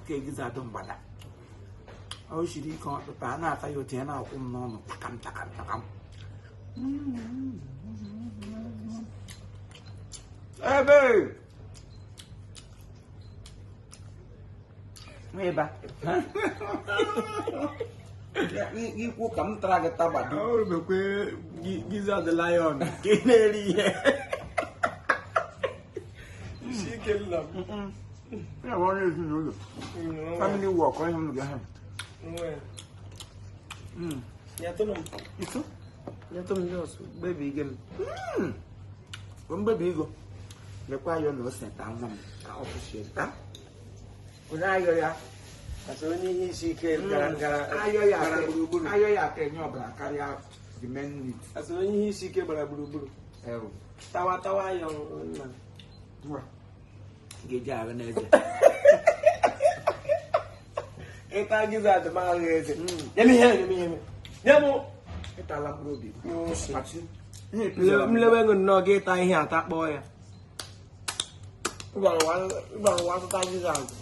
Cái gizzard don't bother. Oh, she did come to Pana, I you turn out no takam. Hey, babe. Maybe. You come try the tabak. Oh, the gizzard the lion. Get she killed them. Yeah, what is it? Family walk, I am going to baby again. One baby go. The choir no sent down. I appreciate that. When I go, that's only she came. I can carry out the men. That's only she came, but I blew. Oh, Tawa, young man. Get job and it argues at the marriage. Let me hear me. Nemo, it's a lamp ruby. No, no, get I hear that boy. Well, one time is out.